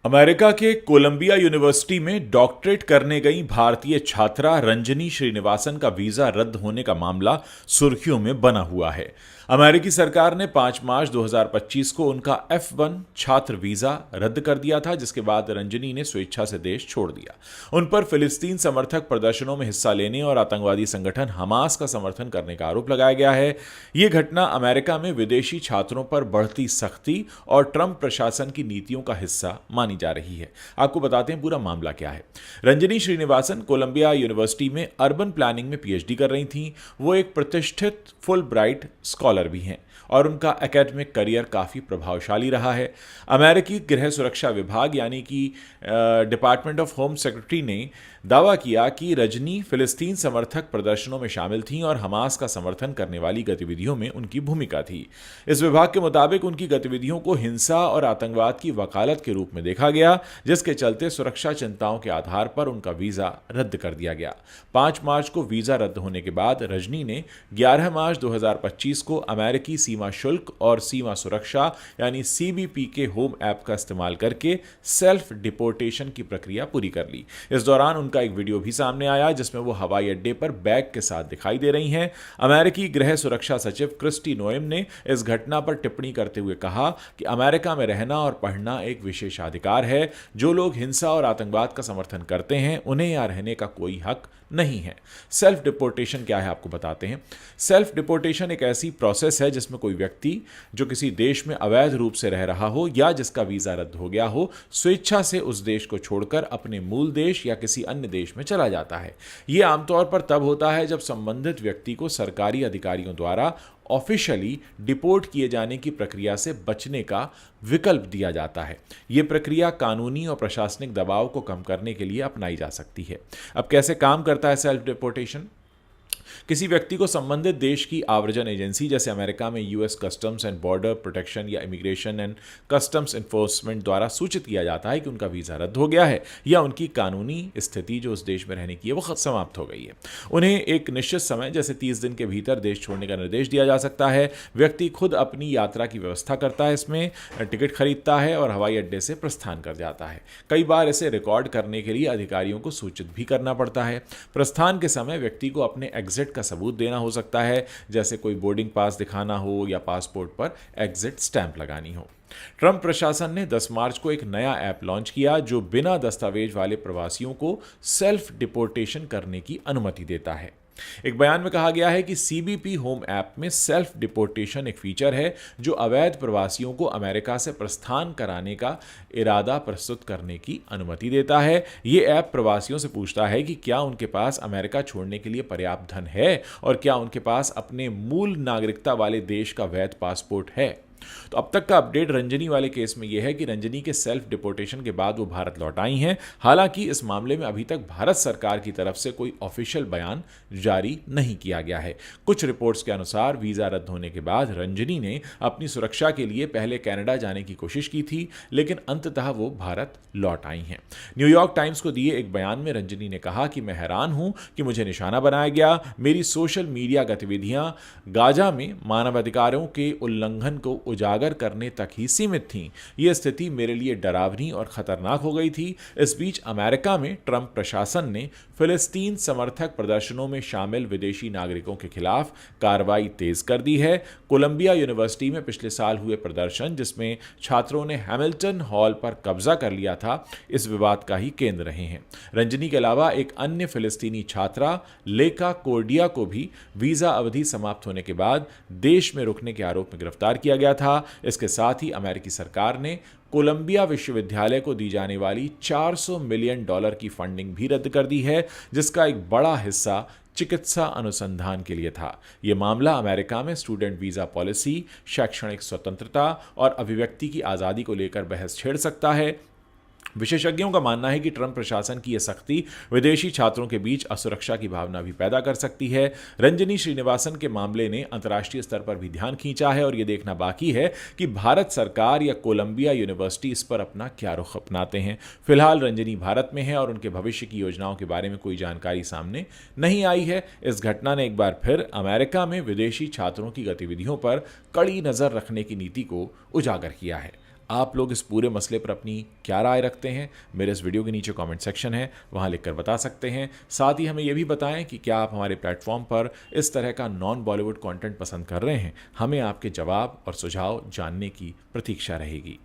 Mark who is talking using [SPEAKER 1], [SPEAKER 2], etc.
[SPEAKER 1] America के Colombia university में doctorate करने गई भारतीय छात्रा रंजनी श्रीनिवासन का वीजा रद्द होने का मामला सुर्खियों में बना हुआ है। अमेरिकी सरकार ने 5 मार्च 2025 को उनका F1 छात्र वीजा रद्द कर दिया था, जिसके बाद रंजनी ने स्वेच्छा से देश छोड़ दिया। उन पर फिलिस्तीन समर्थक प्रदर्शनों में हिस्सा लेने और आतंकवादी संगठन हमास का समर्थन करने का आरोप लगाया गया है। यह घटना अमेरिका में विदेशी छात्रों पर बढ़ती सख्ती और ट्रंप प्रशासन की नीतियों का हिस्सा मानी जा रही है। आपको बताते हैं पूरा मामला क्या है। रंजनी श्रीनिवासन कोलंबिया यूनिवर्सिटी में अर्बन प्लानिंग में पीएचडी कर रही थी। वो एक प्रतिष्ठित फुल ब्राइट स्कॉलर भी हैं और उनका एकेडमिक करियर काफ़ी प्रभावशाली रहा है। अमेरिकी गृह सुरक्षा विभाग यानी कि डिपार्टमेंट ऑफ होम सेक्रेटरी ने दावा किया कि रजनी फिलिस्तीन समर्थक प्रदर्शनों में शामिल थीं और हमास का समर्थन करने वाली गतिविधियों में उनकी भूमिका थी। इस विभाग के मुताबिक उनकी गतिविधियों को हिंसा और आतंकवाद की वकालत के रूप में देखा गया, जिसके चलते सुरक्षा चिंताओं के आधार पर उनका वीजा रद्द कर दिया गया। 5 मार्च को वीजा रद्द होने के बाद रजनी ने 11 मार्च 2025 को अमेरिकी सीमा शुल्क और सीमा सुरक्षा यानी सीबीपी के होम ऐप का इस्तेमाल करके सेल्फ डिपोर्टेशन की प्रक्रिया पूरी कर ली। इस दौरान उनका एक वीडियो भी सामने आया जिसमें वो हवाई अड्डे पर बैग के साथ दिखाई दे रही हैं। अमेरिकी गृह सुरक्षा सचिव क्रिस्टी नोएम ने इस घटना पर टिप्पणी करते हुए कहा कि अमेरिका में रहना और पढ़ना एक विशेषाधिकार है। जो लोग हिंसा और आतंकवाद का समर्थन करते हैं उन्हें यहां रहने का कोई हक नहीं है। सेल्फ डिपोर्टेशन क्या है आपको बताते हैं। सेल्फ डिपोर्टेशन एक ऐसी प्रोसेस है जिसमें कोई व्यक्ति जो किसी देश में अवैध रूप से रह रहा हो या जिसका वीजा रद्द हो गया हो, स्वेच्छा से उस देश को छोड़कर अपने मूल देश या किसी अन्य देश में चला जाता है। यह आमतौर पर तब होता है जब संबंधित व्यक्ति को सरकारी अधिकारियों द्वारा ऑफिशियली डिपोर्ट किए जाने की प्रक्रिया से बचने का विकल्प दिया जाता है। यह प्रक्रिया कानूनी और प्रशासनिक दबाव को कम करने के लिए अपनाई जा सकती है। अब कैसे काम करता है सेल्फ डिपोर्टेशन? किसी व्यक्ति को संबंधित देश की आव्रजन एजेंसी जैसे अमेरिका में US customs and border protection या इमिग्रेशन एंड कस्टम्स इन्फोर्समेंट द्वारा सूचित किया जाता है कि उनका वीजा रद्द हो गया है या उनकी कानूनी स्थिति जो उस देश में रहने की है वो समाप्त हो गई है। उन्हें एक निश्चित समय जैसे 30 दिन के भीतर देश छोड़ने का निर्देश दिया जा सकता है। व्यक्ति खुद अपनी यात्रा की व्यवस्था करता है, इसमें टिकट खरीदता है और हवाई अड्डे से प्रस्थान कर जाता है। कई बार इसे रिकॉर्ड करने के लिए अधिकारियों को सूचित भी करना पड़ता है। प्रस्थान के समय व्यक्ति को अपने एग्जिट का सबूत देना हो सकता है, जैसे कोई बोर्डिंग पास दिखाना हो या पासपोर्ट पर एग्जिट स्टैंप लगानी हो। ट्रंप प्रशासन ने 10 मार्च को एक नया ऐप लॉन्च किया जो बिना दस्तावेज वाले प्रवासियों को सेल्फ डिपोर्टेशन करने की अनुमति देता है। एक बयान में कहा गया है कि सीबीपी होम ऐप में सेल्फ डिपोर्टेशन एक फीचर है जो अवैध प्रवासियों को अमेरिका से प्रस्थान कराने का इरादा प्रस्तुत करने की अनुमति देता है। यह ऐप प्रवासियों से पूछता है कि क्या उनके पास अमेरिका छोड़ने के लिए पर्याप्त धन है और क्या उनके पास अपने मूल नागरिकता वाले देश का वैध पासपोर्ट है। तो अब तक का अपडेट रंजनी वाले केस में यह है कि रंजनी के सेल्फ डिपोर्टेशन के बाद वो भारत लौट आई हैं। हालांकि इस मामले में अभी तक भारत सरकार की तरफ से कोई ऑफिशियल बयान जारी नहीं किया गया है। कुछ रिपोर्ट्स के अनुसार वीजा रद्द होने के बाद रंजनी ने अपनी सुरक्षा के लिए पहले कनाडा जाने की कोशिश की थी, लेकिन अंततः वो भारत लौट आई हैं। न्यूयॉर्क टाइम्स को दिए एक बयान में रंजनी ने कहा कि मैं हैरान हूं कि मुझे निशाना बनाया गया। मेरी सोशल मीडिया गतिविधियां गाजा में मानवाधिकारों के उल्लंघन को उजागर करने तक ही सीमित थीं। यह स्थिति मेरे लिए डरावनी और खतरनाक हो गई थी। इस बीच अमेरिका में ट्रंप प्रशासन ने फिलिस्तीन समर्थक प्रदर्शनों में शामिल विदेशी नागरिकों के खिलाफ कार्रवाई तेज कर दी है। कोलंबिया यूनिवर्सिटी में पिछले साल हुए प्रदर्शन जिसमें छात्रों ने हैमिल्टन हॉल पर कब्जा कर लिया था, इस विवाद का ही केंद्र रहे हैं। रंजनी के अलावा एक अन्य फिलिस्तीनी छात्रा लेका कोर्डिया को भी वीजा अवधि समाप्त होने के बाद देश में रुकने के आरोप में गिरफ्तार किया गया था। इसके साथ ही अमेरिकी सरकार ने कोलंबिया विश्वविद्यालय को दी जाने वाली $400 मिलियन की फंडिंग भी रद्द कर दी है, जिसका एक बड़ा हिस्सा चिकित्सा अनुसंधान के लिए था। यह मामला अमेरिका में स्टूडेंट वीजा पॉलिसी, शैक्षणिक स्वतंत्रता और अभिव्यक्ति की आज़ादी को लेकर बहस छेड़ सकता है। विशेषज्ञों का मानना है कि ट्रंप प्रशासन की यह सख्ती विदेशी छात्रों के बीच असुरक्षा की भावना भी पैदा कर सकती है। रंजनी श्रीनिवासन के मामले ने अंतर्राष्ट्रीय स्तर पर भी ध्यान खींचा है और यह देखना बाकी है कि भारत सरकार या कोलंबिया यूनिवर्सिटी इस पर अपना क्या रुख अपनाते हैं। फिलहाल रंजनी भारत में है और उनके भविष्य की योजनाओं के बारे में कोई जानकारी सामने नहीं आई है। इस घटना ने एक बार फिर अमेरिका में विदेशी छात्रों की गतिविधियों पर कड़ी नजर रखने की नीति को उजागर किया है। आप लोग इस पूरे मसले पर अपनी क्या राय रखते हैं, मेरे इस वीडियो के नीचे कमेंट सेक्शन है, वहां लिखकर बता सकते हैं। साथ ही हमें यह भी बताएं कि क्या आप हमारे प्लेटफॉर्म पर इस तरह का नॉन बॉलीवुड कंटेंट पसंद कर रहे हैं। हमें आपके जवाब और सुझाव जानने की प्रतीक्षा रहेगी।